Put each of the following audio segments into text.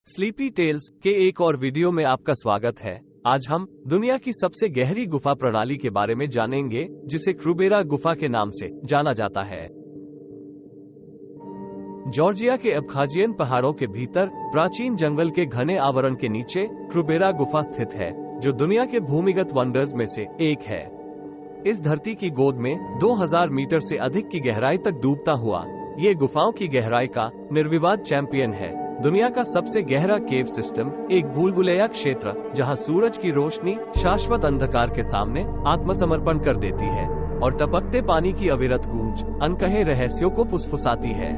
Sleepy tales के एक और वीडियो में आपका स्वागत है। आज हम दुनिया की सबसे गहरी गुफा प्रणाली के बारे में जानेंगे, जिसे क्रुबेरा गुफा के नाम से जाना जाता है। जॉर्जिया के अबखाजियन पहाड़ों के भीतर प्राचीन जंगल के घने आवरण के नीचे क्रुबेरा गुफा स्थित है, जो दुनिया के भूमिगत वंडर्स में से एक है। इस धरती की गोद में 2000 मीटर से अधिक की गहराई तक डूबता हुआ ये गुफाओं की गहराई का निर्विवाद चैंपियन है। दुनिया का सबसे गहरा केव सिस्टम एक भूलभुलैया क्षेत्र, जहां सूरज की रोशनी शाश्वत अंधकार के सामने आत्मसमर्पण कर देती है और टपकते पानी की अविरत गूंज अनकहे रहस्यों को फुसफुसाती है।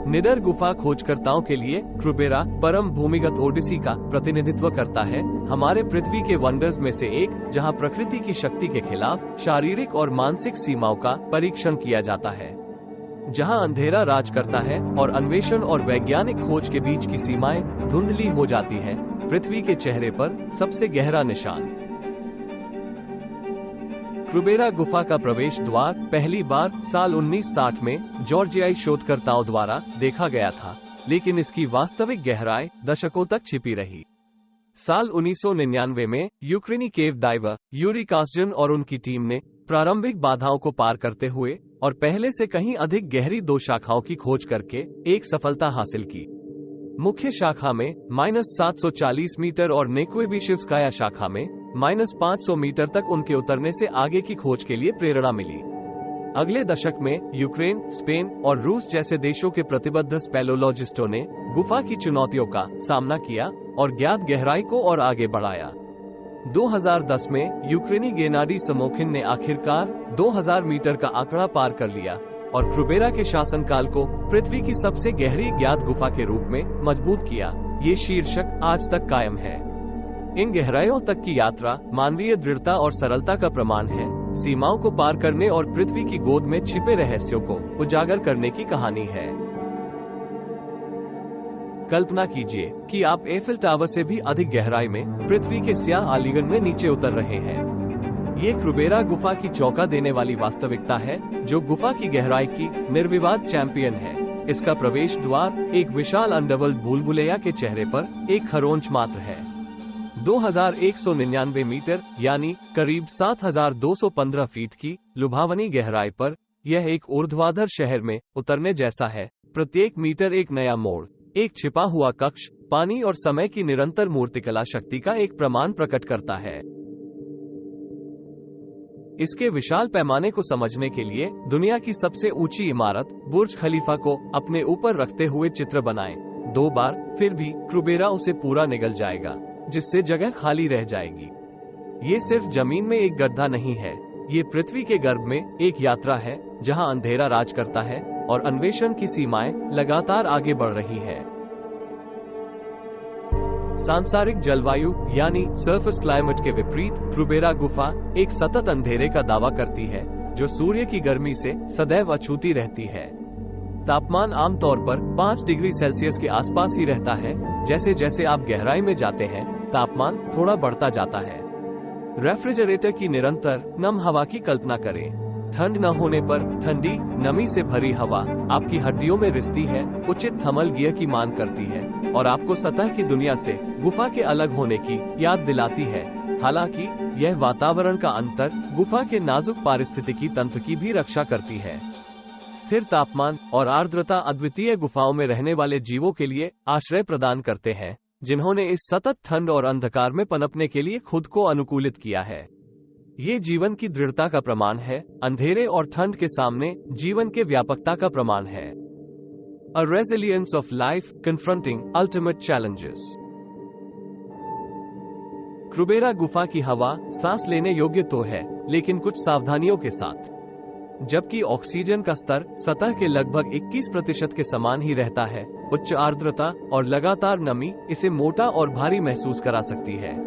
निडर गुफा खोजकर्ताओं के लिए क्रुबेरा परम भूमिगत ओडिसी का प्रतिनिधित्व करता है, हमारे पृथ्वी के वंडर्स में से एक, जहां प्रकृति की शक्ति के खिलाफ शारीरिक और मानसिक सीमाओं का परीक्षण किया जाता है, जहां अंधेरा राज करता है और अन्वेषण और वैज्ञानिक खोज के बीच की सीमाएं धुंधली हो जाती हैं। पृथ्वी के चेहरे पर सबसे गहरा निशान। क्रुबेरा गुफा का प्रवेश द्वार पहली बार साल 1960 में जॉर्जियाई शोधकर्ताओं द्वारा देखा गया था, लेकिन इसकी वास्तविक गहराई दशकों तक छिपी रही। साल 1999 में यूक्रेनी केव डाइवर यूरी कास्जन और उनकी टीम ने प्रारंभिक बाधाओं को पार करते हुए और पहले से कहीं अधिक गहरी 2 शाखाओं की खोज करके एक सफलता हासिल की। मुख्य शाखा में -740 मीटर और नेक्वेबिशेव्स्काया शाखा में -500 मीटर तक उनके उतरने से आगे की खोज के लिए प्रेरणा मिली। अगले दशक में यूक्रेन, स्पेन और रूस जैसे देशों के प्रतिबद्ध स्पेलोलॉजिस्टों ने गुफा की चुनौतियों का सामना किया और ज्ञात गहराई को और आगे बढ़ाया। 2010 में यूक्रेनी गेनाडी समोखिन ने आखिरकार 2000 मीटर का आंकड़ा पार कर लिया और क्रुबेरा के शासनकाल को पृथ्वी की सबसे गहरी ज्ञात गुफा के रूप में मजबूत किया। ये शीर्षक आज तक कायम है। इन गहराइयों तक की यात्रा मानवीय दृढ़ता और सरलता का प्रमाण है, सीमाओं को पार करने और पृथ्वी की गोद में छिपे रहस्यों को उजागर करने की कहानी है। कल्पना कीजिए कि आप एफिल टावर से भी अधिक गहराई में पृथ्वी के स्याह आलिंगन में नीचे उतर रहे हैं। ये क्रुबेरा गुफा की चौंका देने वाली वास्तविकता है, जो गुफा की गहराई की निर्विवाद चैंपियन है। इसका प्रवेश द्वार एक विशाल अंडरवर्ल्ड भूलभुलैया के चेहरे पर एक खरोंच मात्र है। 2199 मीटर यानी करीब 7215 फीट की लुभावनी गहराई पर यह एक ऊर्ध्वाधर शहर में उतरने जैसा है। प्रत्येक मीटर एक नया मोड़, एक छिपा हुआ कक्ष, पानी और समय की निरंतर मूर्तिकला शक्ति का एक प्रमाण प्रकट करता है। इसके विशाल पैमाने को समझने के लिए दुनिया की सबसे ऊंची इमारत बुर्ज खलीफा को अपने ऊपर रखते हुए चित्र बनाएं। 2 बार, फिर भी क्रुबेरा उसे पूरा निगल जाएगा, जिससे जगह खाली रह जाएगी। ये सिर्फ जमीन में एक गड्ढा नहीं है, ये पृथ्वी के गर्भ में एक यात्रा है, जहां अंधेरा राज करता है और अन्वेषण की सीमाएं लगातार आगे बढ़ रही है। सांसारिक जलवायु यानी सरफेस क्लाइमेट के विपरीत क्रुबेरा गुफा एक सतत अंधेरे का दावा करती है, जो सूर्य की गर्मी से सदैव अछूती रहती है। तापमान आमतौर पर 5 डिग्री सेल्सियस के आसपास ही रहता है। जैसे जैसे आप गहराई में जाते हैं, तापमान थोड़ा बढ़ता जाता है। रेफ्रिजरेटर की निरंतर नम हवा की कल्पना करें। ठंड न होने पर ठंडी, नमी से भरी हवा आपकी हड्डियों में रिसती है, उचित थर्मल गियर की मांग करती है और आपको सतह की दुनिया से गुफा के अलग होने की याद दिलाती है। हालांकि यह वातावरण का अंतर गुफा के नाजुक पारिस्थितिकी तंत्र की भी रक्षा करती है। स्थिर तापमान और आर्द्रता अद्वितीय गुफाओं में रहने वाले जीवों के लिए आश्रय प्रदान करते हैं, जिन्होंने इस सतत ठंड और अंधकार में पनपने के लिए खुद को अनुकूलित किया है। ये जीवन की दृढ़ता का प्रमाण है, अंधेरे और ठंड के सामने जीवन के व्यापकता का प्रमाण है। A resilience of life confronting ultimate challenges। क्रुबेरा गुफा की हवा सांस लेने योग्य तो है, लेकिन कुछ सावधानियों के साथ। जबकि ऑक्सीजन का स्तर सतह के लगभग 21% के समान ही रहता है, उच्च आर्द्रता और लगातार नमी इसे मोटा और भारी महसूस करा सकती है।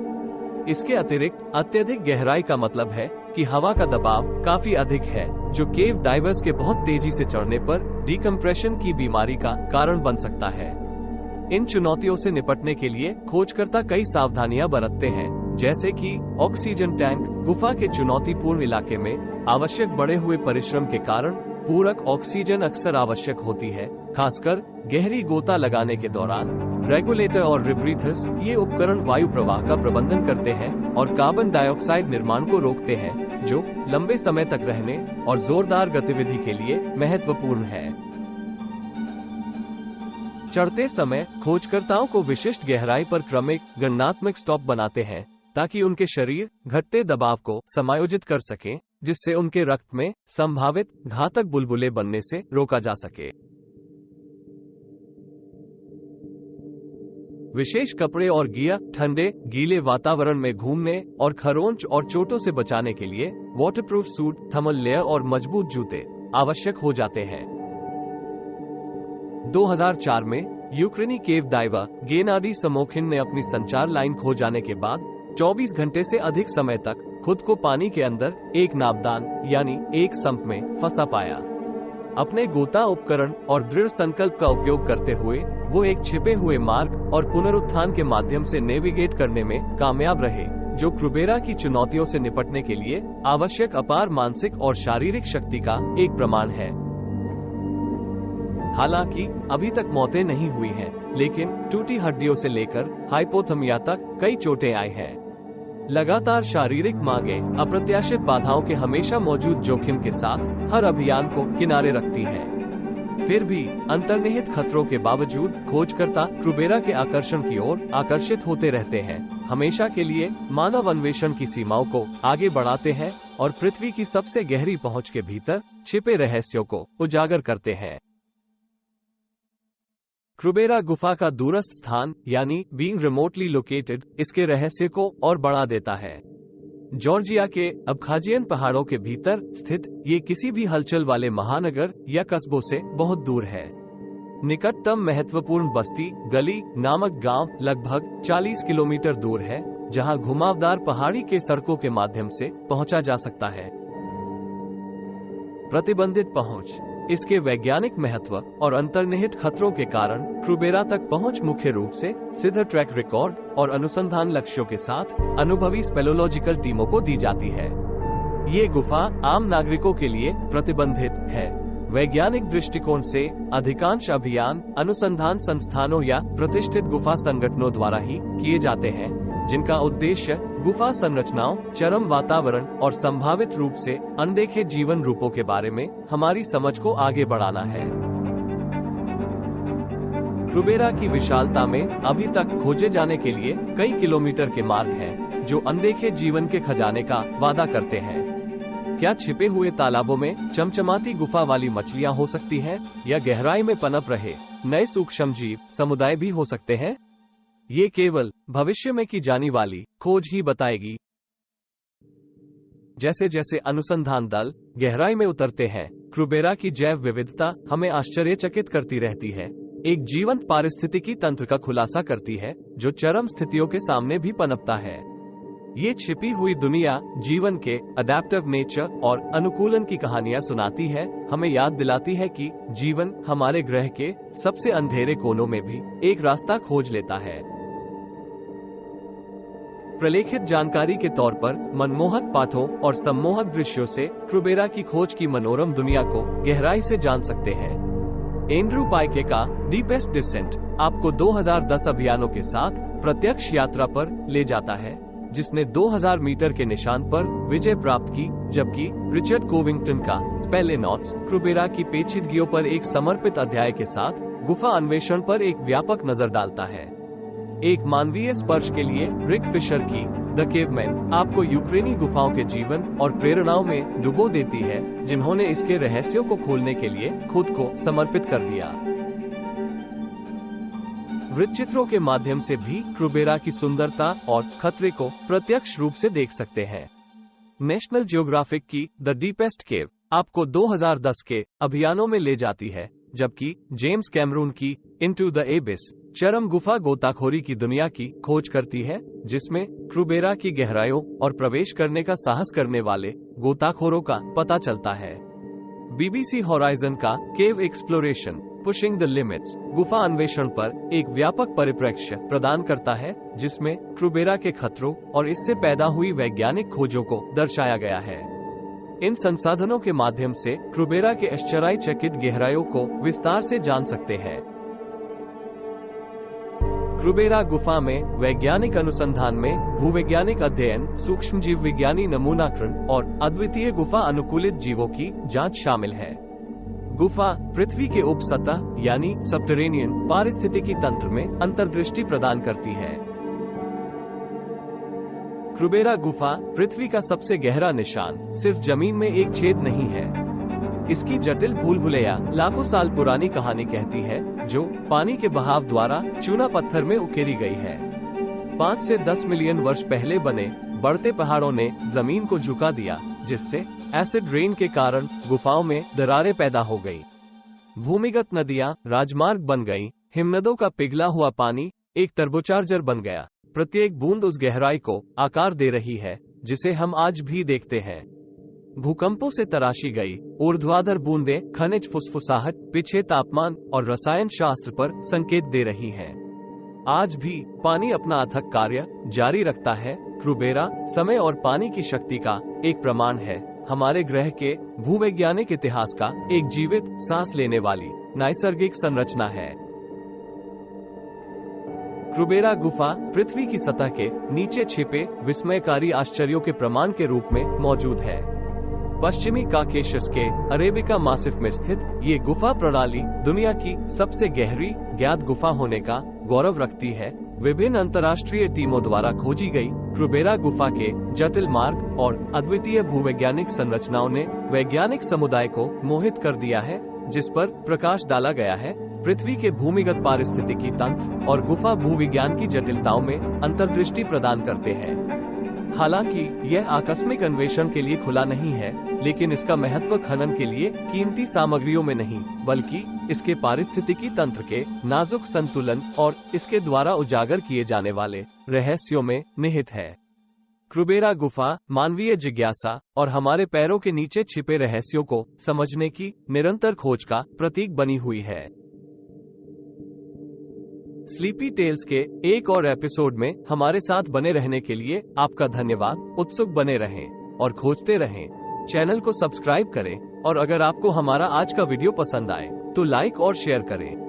इसके अतिरिक्त अत्यधिक गहराई का मतलब है कि हवा का दबाव काफी अधिक है, जो केव डाइवर्स के बहुत तेजी से चढ़ने पर डिकम्प्रेशन की बीमारी का कारण बन सकता है। इन चुनौतियों से निपटने के लिए खोजकर्ता कई सावधानियां बरतते हैं, जैसे कि ऑक्सीजन टैंक। गुफा के चुनौतीपूर्ण इलाके में आवश्यक बढ़े हुए परिश्रम के कारण पूरक ऑक्सीजन अक्सर आवश्यक होती है, खासकर गहरी गोता लगाने के दौरान। रेगुलेटर और रिब्रीथर्स, ये उपकरण वायु प्रवाह का प्रबंधन करते हैं और कार्बन डाइऑक्साइड निर्माण को रोकते हैं, जो लंबे समय तक रहने और जोरदार गतिविधि के लिए महत्वपूर्ण है। चढ़ते समय खोजकर्ताओं को विशिष्ट गहराई पर क्रमिक गणनात्मक स्टॉप बनाते हैं ताकि उनके शरीर घटते दबाव को समायोजित कर सकें, जिससे उनके रक्त में संभावित घातक बुलबुले बनने से रोका जा सके। विशेष कपड़े और गियर ठंडे गीले वातावरण में घूमने और खरोंच और चोटों से बचाने के लिए वाटरप्रूफ सूट, थर्मल लेयर और मजबूत जूते आवश्यक हो जाते हैं। 2004 में यूक्रेनी केव डाइवर गेनाडी समोखिन ने अपनी संचार लाइन खो जाने के बाद 24 घंटे से अधिक समय तक खुद को पानी के अंदर एक नापदान यानी एक सम्प में फंसा पाया। अपने गोता उपकरण और दृढ़ संकल्प का उपयोग करते हुए वो एक छिपे हुए मार्ग और पुनरुत्थान के माध्यम से नेविगेट करने में कामयाब रहे, जो क्रूबेरा की चुनौतियों से निपटने के लिए आवश्यक अपार मानसिक और शारीरिक शक्ति का एक प्रमाण है। हालांकि अभी तक मौतें नहीं हुई हैं, लेकिन टूटी हड्डियों से लेकर हाइपोथर्मिया तक कई चोटें आई हैं। लगातार शारीरिक मांगे अप्रत्याशित बाधाओं के हमेशा मौजूद जोखिम के साथ हर अभियान को किनारे रखती है। फिर भी अंतर्निहित खतरों के बावजूद खोजकर्ता क्रूबेरा के आकर्षण की ओर आकर्षित होते रहते हैं, हमेशा के लिए मानव अन्वेषण की सीमाओं को आगे बढ़ाते हैं और पृथ्वी की सबसे गहरी पहुंच के भीतर छिपे रहस्यों को उजागर करते हैं। क्रूबेरा गुफा का दूरस्थ स्थान यानी बीइंग रिमोटली लोकेटेड इसके रहस्य को और बढ़ा देता है। जॉर्जिया के अबखाजियन पहाड़ों के भीतर स्थित ये किसी भी हलचल वाले महानगर या कस्बों से बहुत दूर है। निकटतम महत्वपूर्ण बस्ती गली नामक गांव लगभग 40 किलोमीटर दूर है, जहां घुमावदार पहाड़ी के सड़कों के माध्यम से पहुंचा जा सकता है। प्रतिबंधित पहुंच, इसके वैज्ञानिक महत्व और अंतर्निहित खतरों के कारण क्रूबेरा तक पहुंच मुख्य रूप से सिद्ध ट्रैक रिकॉर्ड और अनुसंधान लक्ष्यों के साथ अनुभवी स्पेलोलॉजिकल टीमों को दी जाती है। ये गुफा आम नागरिकों के लिए प्रतिबंधित है। वैज्ञानिक दृष्टिकोण से अधिकांश अभियान अनुसंधान संस्थानों या प्रतिष्ठित गुफा संगठनों द्वारा ही किए जाते हैं, जिनका उद्देश्य गुफा संरचनाओं, चरम वातावरण और संभावित रूप से अनदेखे जीवन रूपों के बारे में हमारी समझ को आगे बढ़ाना है। क्रूबेरा की विशालता में अभी तक खोजे जाने के लिए कई किलोमीटर के मार्ग हैं, जो अनदेखे जीवन के खजाने का वादा करते हैं। क्या छिपे हुए तालाबों में चमचमाती गुफा वाली मछलियां हो सकती हैं, या गहराई में पनप रहे नए सूक्ष्मजीव समुदाय भी हो सकते हैं? ये केवल भविष्य में की जाने वाली खोज ही बताएगी। जैसे जैसे अनुसंधान दल गहराई में उतरते हैं, क्रूबेरा की जैव विविधता हमें आश्चर्यचकित करती रहती है। एक जीवंत पारिस्थितिकी तंत्र का खुलासा करती है, जो चरम स्थितियों के सामने भी पनपता है। ये छिपी हुई दुनिया जीवन के अडैप्टिव नेचर और अनुकूलन की कहानियां सुनाती है, हमें याद दिलाती है कि जीवन हमारे ग्रह के सबसे अंधेरे कोनों में भी एक रास्ता खोज लेता है। प्रलेखित जानकारी के तौर पर मनमोहक पाठों और सम्मोहक दृश्यों से क्रूबेरा की खोज की मनोरम दुनिया को गहराई से जान सकते हैं। एंड्रू पाइके का डीपेस्ट डिसेंट आपको 2010 अभियानों के साथ प्रत्यक्ष यात्रा पर ले जाता है, जिसने 2000 मीटर के निशान पर विजय प्राप्त की, जबकि रिचर्ड कोविंगटन का स्पेलेनॉट्स क्रूबेरा की पेचीदगियों पर एक समर्पित अध्याय के साथ गुफा अन्वेषण पर एक व्यापक नजर डालता है। एक मानवीय स्पर्श के लिए रिक फिशर की द केवमैन आपको यूक्रेनी गुफाओं के जीवन और प्रेरणाओं में डुबो देती है, जिन्होंने इसके रहस्यों को खोलने के लिए खुद को समर्पित कर दिया। वृत्तचित्रों के माध्यम से भी क्रूबेरा की सुंदरता और खतरे को प्रत्यक्ष रूप से देख सकते हैं। नेशनल जियोग्राफिक की द डीपेस्ट केव आपको 2010 के अभियानों में ले जाती है, जबकि जेम्स कैमरून की इनटू द एबिस चरम गुफा गोताखोरी की दुनिया की खोज करती है, जिसमें क्रूबेरा की गहराइयों और प्रवेश करने का साहस करने वाले गोताखोरों का पता चलता है। बीबीसी हॉराइजन का केव एक्सप्लोरेशन पुशिंग द लिमिट्स गुफा अन्वेषण पर एक व्यापक परिप्रेक्ष्य प्रदान करता है, जिसमें क्रूबेरा के खतरों और इससे पैदा हुई वैज्ञानिक खोजों को दर्शाया गया है। इन संसाधनों के माध्यम से क्रूबेरा के आश्चर्यचकित गहराइयों को विस्तार से जान सकते हैं। क्रुबेरा गुफा में वैज्ञानिक अनुसंधान में भूवैज्ञानिक अध्ययन, सूक्ष्मजीव विज्ञानी नमूनाकरण और अद्वितीय गुफा अनुकूलित जीवों की जांच शामिल है। गुफा पृथ्वी के उप सतह यानी सबटरेनियन पारिस्थितिकी तंत्र में अंतर्दृष्टि प्रदान करती है। क्रुबेरा गुफा पृथ्वी का सबसे गहरा निशान सिर्फ जमीन में एक छेद नहीं है। इसकी जटिल भूल भुलैया लाखों साल पुरानी कहानी कहती है, जो पानी के बहाव द्वारा चूना पत्थर में उकेरी गई है। 5 से 10 मिलियन वर्ष पहले बने बढ़ते पहाड़ों ने जमीन को झुका दिया, जिससे एसिड रेन के कारण गुफाओं में दरारें पैदा हो गई। भूमिगत नदियां राजमार्ग बन गईं, हिमनदों का पिघला हुआ पानी एक टर्बोचार्जर बन गया। प्रत्येक बूंद उस गहराई को आकार दे रही है जिसे हम आज भी देखते हैं। भूकंपों से तराशी गई ऊर्ध्वाधर बूंदें खनिज फुसफुसाहट, पीछे तापमान और रसायन शास्त्र पर संकेत दे रही हैं। आज भी पानी अपना अथक कार्य जारी रखता है। क्रुबेरा समय और पानी की शक्ति का एक प्रमाण है, हमारे ग्रह के भूवैज्ञानिक इतिहास का एक जीवित सांस लेने वाली नैसर्गिक संरचना है। क्रुबेरा गुफा पृथ्वी की सतह के नीचे छिपे विस्मयकारी आश्चर्यों के प्रमाण के रूप में मौजूद है। पश्चिमी काकेशस के अरेबिका मासिफ में स्थित ये गुफा प्रणाली दुनिया की सबसे गहरी ज्ञात गुफा होने का गौरव रखती है। विभिन्न अंतर्राष्ट्रीय टीमों द्वारा खोजी गई क्रुबेरा गुफा के जटिल मार्ग और अद्वितीय भूवैज्ञानिक संरचनाओं ने वैज्ञानिक समुदाय को मोहित कर दिया है, जिस पर प्रकाश डाला गया है। पृथ्वी के भूमिगत पारिस्थितिकी तंत्र और गुफा भूविज्ञान की जटिलताओं में अंतर्दृष्टि प्रदान करते हैं। हालांकि यह आकस्मिक अन्वेषण के लिए खुला नहीं है, लेकिन इसका महत्व खनन के लिए कीमती सामग्रियों में नहीं, बल्कि इसके पारिस्थितिकी तंत्र के नाजुक संतुलन और इसके द्वारा उजागर किए जाने वाले रहस्यों में निहित है। क्रुबेरा गुफा मानवीय जिज्ञासा और हमारे पैरों के नीचे छिपे रहस्यों को समझने की निरंतर खोज का प्रतीक बनी हुई है। स्लीपी टेल्स के एक और एपिसोड में हमारे साथ बने रहने के लिए आपका धन्यवाद। उत्सुक बने रहें और खोजते रहें। चैनल को सब्सक्राइब करें और अगर आपको हमारा आज का वीडियो पसंद आए तो लाइक और शेयर करें।